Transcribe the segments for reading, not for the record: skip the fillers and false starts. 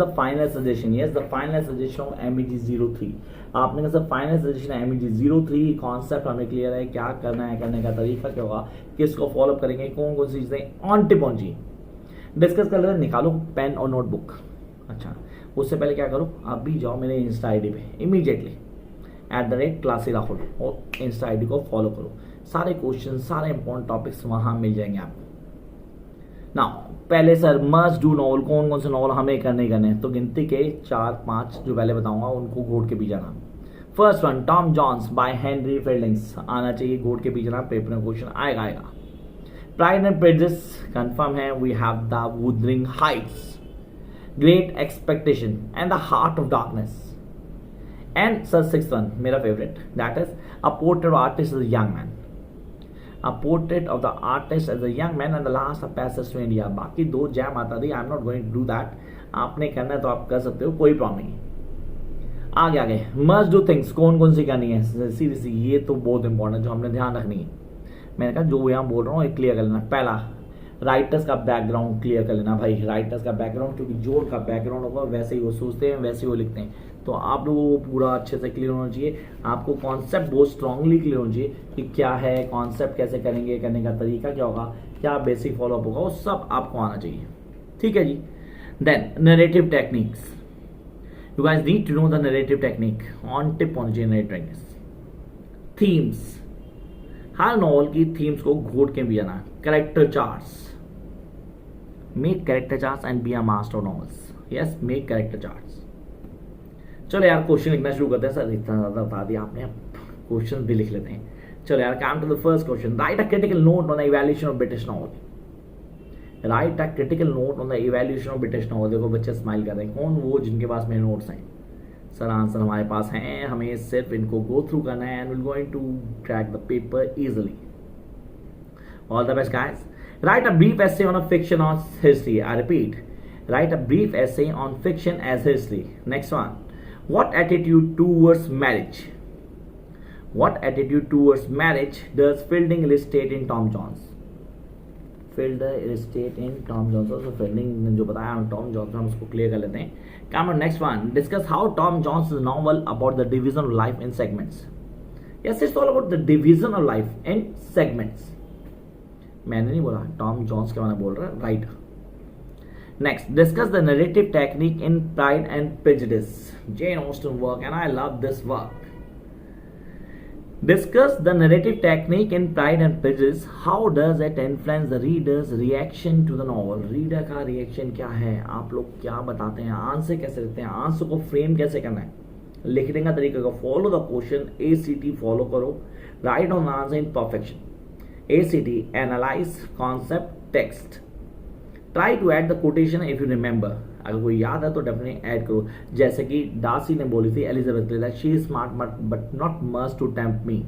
The final suggestion, yes the final suggestion of MEG03। आपने कहा sir final suggestion MEG03 concept हमें clear है, क्या करना है, करने का तरीका क्या होगा, किसको फॉलो करेंगे, कौन कौन सी चीजें ऑन टिप ऑन जी डिस्कस कर लेते। निकालो पेन और नोटबुक। अच्छा उससे पहले क्या करो, आप भी जाओ मेरे इंस्टा आईडी पे इमीडिएटली @क्लासी राहुल और इंस्टा आईडी को फॉलो करो। सारे क्वेश्चन सारे इंपॉर्टेंट टॉपिक्स वहां मिल जाएंगे आपको। ना पहले सर मस्ट डू नॉवल, कौन कौन से नॉवल हमें करने हैं, तो गिनती के 4-5 जो पहले बताऊंगा उनको घोट के पी जाना। First one Tom Jones by Henry Fielding's, आना चाहिए, घोट के पी जाना, पेपर में क्वेश्चन आएगा। प्राइड एंड प्रेजुडिस कंफर्म है, we have the Wuthering Heights, Great Expectation and the Heart of Darkness. And sir sixth one मेरा favourite, that is a portrait of Artist as a young Man, a portrait of the artist as a young man and the last a passage to India। बाकी दो जैम आता थी, I am not going to do that, आपने करना है तो आप कर सकते हो, कोई प्रॉब्लम नहीं। आगे मस्ट डू थिंग्स, कौन कौन सी करनी है, सीरियसली ये तो बहुत इंपॉर्टेंट है जो हमने ध्यान रखनी है। मैंने कहा जो यहाँ बोल रहा हूँ क्लियर कर लेना। पहला राइटर्स का बैकग्राउंड क्लियर कर लेना भाई, राइटर्स का बैकग्राउंड, क्योंकि जो उनका बैकग्राउंड होगा वैसे ही वो सोचते हैं वैसे ही वो लिखते हैं, तो आप लोगों को पूरा अच्छे से क्लियर होना चाहिए। आपको कॉन्सेप्ट बहुत स्ट्रांगली क्लियर होना चाहिए कि क्या है कॉन्सेप्ट, कैसे करेंगे, करने का तरीका क्या होगा, क्या बेसिक फॉलोअप होगा, वो सब आपको आना चाहिए। ठीक है जी। Then narrative techniques, you guys need to know the narrative technique, on tip on narrative techniques. Themes, हर नॉवल की थीम्स को घोट के भी जाना। Character charts, make character charts and be a master of novels, yes make character charts. चलो यार question लिखना शुरू करते हैं। सर इतना ज़्यादा बता दिया आपने, अब क्वेश्चन भी लिख लेते हैं। चलो यार come to the first question, write a critical note on the evaluation of British novel. Write a critical note on the evaluation of British novel. देखो बच्चे स्माइल कर रहे हैं, कौन वो जिनके पास मेरे नोट्स हैं। सर आंसर हमारे पास हैं, हमें सिर्फ इनको गो थ्रू करना है and will going to crack the paper easily. All the best guys. Write a brief essay on a fiction on history. I repeat, write a brief essay on fiction as history. Next one, what attitude towards marriage, what attitude towards marriage does Fielding illustrate in Tom Jones? Fielder illustrate in Tom Jones, so Fielding ने जो बताया Tom Jones, हम उसको clear कर लेते हैं। Come on, next one, discuss how Tom Jones' novel about the division of life in segments। Yes, it's all about the division of life in segments। मैंने नहीं बोला, Tom Jones के बारे में बोल रहा है writer. Next, discuss the narrative technique in Pride and Prejudice, Jane Austen work, and I love this work। Discuss the narrative technique in Pride and Prejudice, how does it influence the reader's reaction to the novel। Reader का reaction क्या है, आप लोग क्या बताते हैं, answer कैसे देते हैं, आंसर को फ्रेम कैसे करना है, लिखने का तरीका को follow the question, ACT follow करो, write on answer in perfection. ACT analyse concept text, try to add the quotation if you remember, अगर कोई याद है तो डेफिनेटली ऐड करो। जैसे कि डार्सी ने बोली थी एलिजाबेथ के लिए, she is smart but not must to tempt me,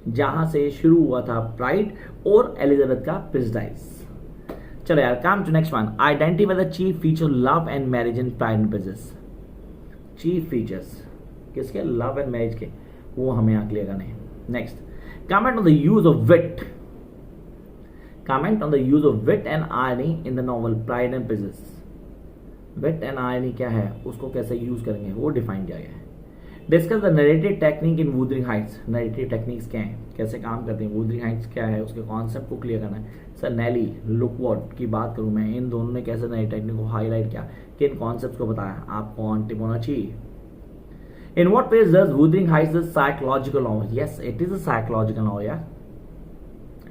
जहां से शुरू हुआ था प्राइड और एलिजाबेथ का प्रेजुडिस। चलो यार come to next one, identify the chief feature love and marriage in Pride and Prejudice. Chief features किसके, लव एंड मैरिज के, वो हमें यहाँ क्लियर करने हैं। Next, comment on the use of wit, comment on the use of wit and irony in the novel Pride and Prejudice। wit and irony क्या है, उसको कैसे यूज करेंगे वो डिफाइन किया गया है। Discuss the narrative technique in Wuthering Heights. Narrative techniques क्या हैं, कैसे काम करते हैं, वुदरिंग हाइट्स क्या है, उसके कॉन्सेप्ट को क्लियर करना है। सर नेली लुकवॉट की बात करूं मैं, इन दोनों ने कैसे नई टेक्निक को हाईलाइट किया, किन कॉन्सेप्ट को बताया, आपको ऑन टिप होना चाहिए। In what ways does Wuthering Heights the psychological novel. Yes it is a psychological novel यार,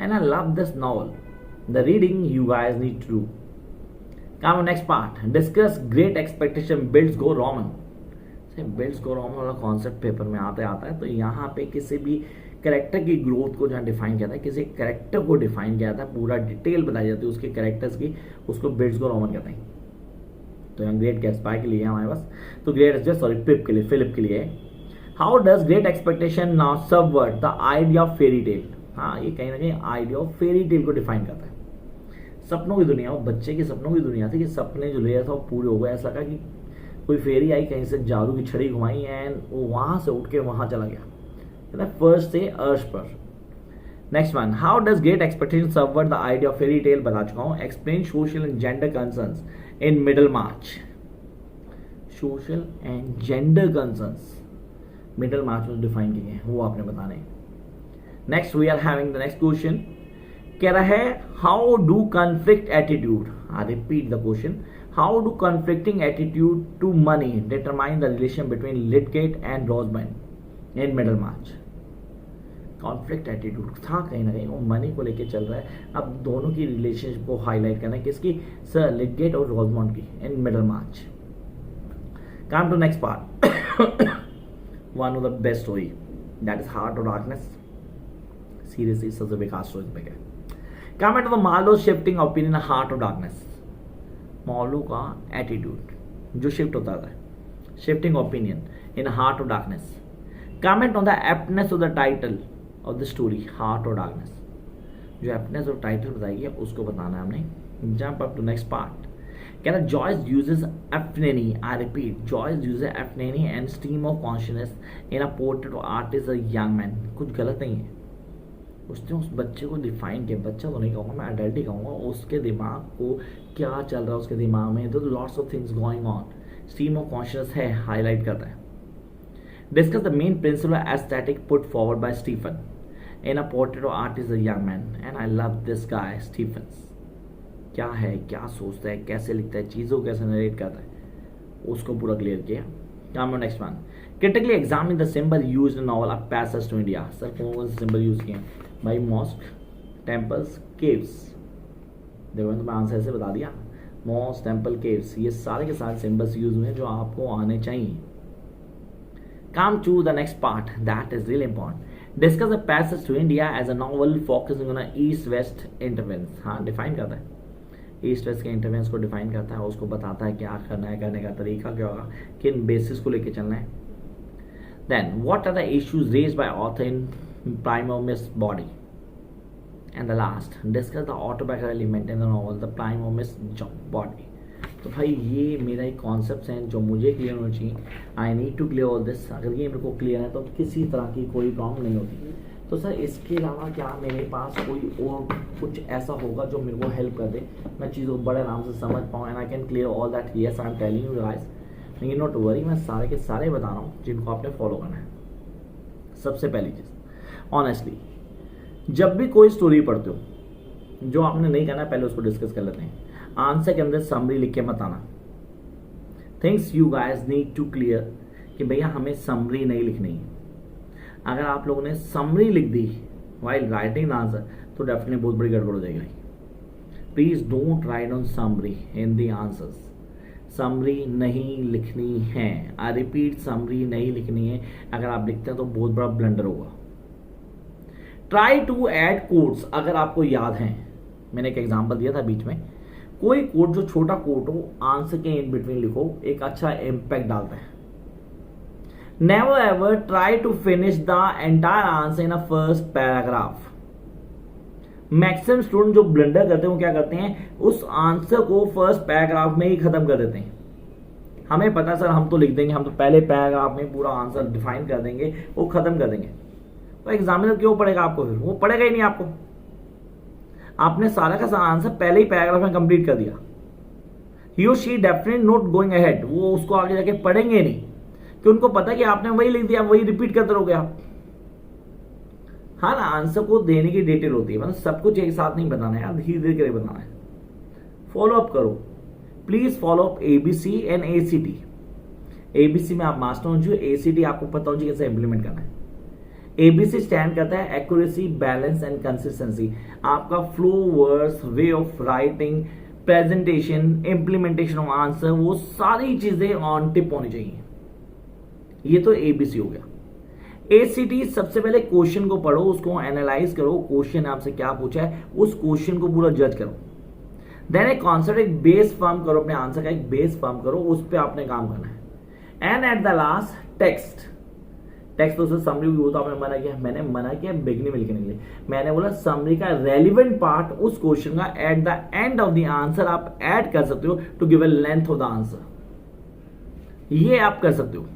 and I love this novel, the reading you guys need to do। Come on next part, discuss great expectation builds go Roman। builds go Roman वाला concept paper में आता है, तो यहाँ पे किसी भी कैरेक्टर की ग्रोथ को जहाँ डिफाइन किया था, किसी कैरेक्टर को डिफाइन किया था, पूरा डिटेल बताई जाती है उसके कैरेक्टर्स की, उसको बिल्ड्स गो रोमन कहते हैं। तो यहाँ ग्रेट गैट्सबी के लिए हमारे पास, तो ग्रेट पिप के लिए, फिलिप के लिए, how does great expectation now subvert the idea of fairy tell. हाँ ये कहीं ना कहीं आइडिया ऑफ फेरी टेल को डिफाइन करता है। सपनों की दुनिया, वो बच्चे के सपनों की दुनिया थी कि सपने जो ले रहा था वो पूरे हो गए, ऐसा लगा कि कोई फेरी आई कहीं से जादू की छड़ी घुमाई एंड वो वहां से उठ के वहां चला गया, फर्स्ट से अर्श पर। Next one, how does great expectation subvert the idea of fairy tale, बता चुका हूं। Explain social and gender concerns in Middlemarch. Social and gender concerns Middlemarch में डिफाइन किए हैं, वो आपने बताने हैं। Next we are having the next question, कह रहा है how do conflict attitude, I repeat the question, how do conflicting attitude to money determine the relation between लिटगेट and Rosamond in Middlemarch. Conflict attitude था कहीं ना कहीं, वो money को लेके चल रहा है। अब दोनों की रिलेशनशिप को हाईलाइट करना है, किसकी सर, लिटगेट और रोजमॉन्ड की in Middlemarch. Come to next part, one of the best story, that is Heart of Darkness. Seriously सबसे बेकार स्टोरी पे है। Come to the Marlow shifting opinion Heart of Darkness. Marlow का attitude जो shift होता है, shifting opinion in Heart of Darkness. Comment on the aptness of the title of the story Heart of Darkness. जो aptness of title बताइए उसको बताना है हमने। Jump up to next part, कह रहा Joyce uses epiphany, I repeat, Joyce uses epiphany and stream of consciousness in a portrait of artist a young man. कुछ गलत नहीं है, उसने उस बच्चे को डिफाइन किया, बच्चा तो नहीं कहूँगा मैं, अडल्ट ही कहूँगा, उसके दिमाग को क्या चल रहा है उसके दिमाग में, तो lots of things going on, stream of consciousness है, हाईलाइट करता है। Discuss the main principle of aesthetic put forward by Stephen in a portrait of artist a young man, and I love this guy Stephens। क्या है, क्या सोचता है, कैसे लिखता है, चीज़ों को कैसे नरेट करता है, उसको पूरा क्लियर किया। Come on next one, critically examine the symbol used in novel A Passage to India। Sir कौन कौन से सिंबल यूज किए हैं भाई, मॉस्क, टेम्पल्स, केव्स। देखो तो मैं आंसर ऐसे बता दिया, मॉस्क, टेम्पल, केव्स, ये सारे के सारे सिंबल्स यूज हुए हैं जो आपको आने चाहिए। Come to the next part, that is really important. Discuss A Passage to India as a novel focusing on an East-West interference। हाँ, डिफाइन करता है ईस्ट वेस्ट के इंटरवेंस को, डिफाइन करता है, उसको बताता है क्या करना है, करने का तरीका क्या होगा, किन बेसिस को लेके चलना है। Then what are the issues raised by author in Primamus Body? And the last, discuss the autobiographical element in the novel The Primamus Body। तो भाई ये मेरा एक कॉन्सेप्ट है जो मुझे क्लियर होना चाहिए। I need to clear all this. अगर ये मेरे को क्लियर है तो किसी तरह की कोई प्रॉब्लम नहीं होती। तो सर इसके अलावा क्या मेरे पास कोई और कुछ ऐसा होगा जो मेरे को हेल्प कर दे, मैं चीज़ों को बड़े आराम से समझ पाऊँ, and I can clear all that. Yes I am telling you guys, लेकिन नॉट वरी, मैं सारे के सारे बता रहा हूँ जिनको आपने फॉलो करना है। सबसे पहली चीज़, ऑनेस्टली जब भी कोई स्टोरी पढ़ते हो, जो आपने नहीं करना पहले उसको डिस्कस कर लेते हैं। आंसर के अंदर समरी लिख के मत आना। Things you guys need to clear कि भैया हमें समरी नहीं लिखनी है। अगर आप लोगों ने समरी लिख दी वाइल राइटिंग द आंसर तो डेफिनेटली बहुत बड़ी गड़बड़ हो जाएगी। Please don't write on summary in the answers. Summary नहीं लिखनी है, आई रिपीट, समरी नहीं लिखनी है। अगर आप लिखते हैं तो बहुत बड़ा ब्लंडर होगा। ट्राई टू ऐड कोट्स, अगर आपको याद है, मैंने एक एग्जांपल दिया था बीच में, कोई कोट जो छोटा कोट हो, आंसर के इन बिटवीन लिखो, एक अच्छा इम्पैक्ट डालता है। Never ever try to finish the entire answer in a first paragraph. Maximum student जो ब्लंडर करते हैं वो क्या करते हैं, उस आंसर को फर्स्ट पैराग्राफ में ही खत्म कर देते हैं। हमें पता सर हम तो लिख देंगे, हम तो पहले पैराग्राफ में पूरा आंसर डिफाइन कर देंगे, वो खत्म कर देंगे। तो एग्जामिनर क्यों पढ़ेगा आपको, फिर वो पढ़ेगा ही नहीं आपको। आपने सारा का सारा आंसर पहले ही पैराग्राफ में कंप्लीट कर दिया। ही और she definitely not going ahead, वो उसको आगे जाके पढ़ेंगे नहीं, कि उनको पता है कि आपने वही लिख दिया, वही रिपीट करते रहोगे आप। हाँ ना, आंसर को देने की डिटेल होती है, मतलब सब कुछ एक साथ नहीं बताना है, धीरे धीरे करके बताना है। फॉलो अप करो, please follow up ABC and ACT। ABC में आप मास्टर हो चाहिए, ACT आपको पता हो चाहिए कैसे इंप्लीमेंट करना है। ABC स्टैंड करता है एक्यूरेसी, बैलेंस एंड कंसिस्टेंसी। आपका flow, words, way of writing, presentation, implementation of answer, वो सारी चीजें ऑन टिप होनी चाहिए। ये तो ABC हो गया। ACT सबसे पहले क्वेश्चन को पढ़ो, उसको एनालाइज करो, क्वेश्चन आपसे क्या पूछा है उस क्वेश्चन को पूरा जज करो। देन एक कॉन्सेप्ट, एक बेस फॉर्म करो, अपने आंसर का एक बेस फॉर्म करो, उस पर आपने काम करना है। And at the last text तो उससे समरी भी होता, आपने मना किया, मैंने मना किया बिगनिंग में लिखने के लिए, मैंने बोला समरी का रेलिवेंट पार्ट उस क्वेश्चन का at the end of the answer आप ऐड कर सकते हो to give a length of the answer. ये आप कर सकते हो।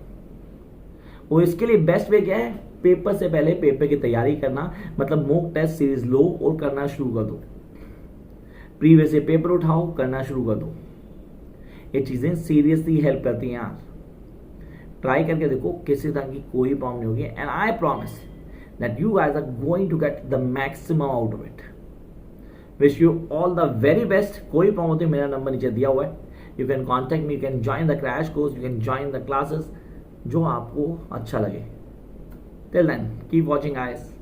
और इसके लिए बेस्ट वे क्या है, पेपर से पहले पेपर की तैयारी करना, मतलब मॉक टेस्ट सीरीज लो और करना शुरू कर दो। प्रीवियस से पेपर उठाओ, करना शुरू कर दो। ये चीजें सीरियसली हेल्प करती हैं यार। ट्राई करके देखो, किसी तरह की कोई प्रॉब्लम नहीं होगी, and I promise that you guys are going to get the maximum out of it. Wish you all the very best. कोई प्रॉब्लम होती है, मेरा नंबर नीचे दिया हुआ है, you can contact me, you can join the crash course, you can join the classes, जो आपको अच्छा लगे। Till then keep watching guys.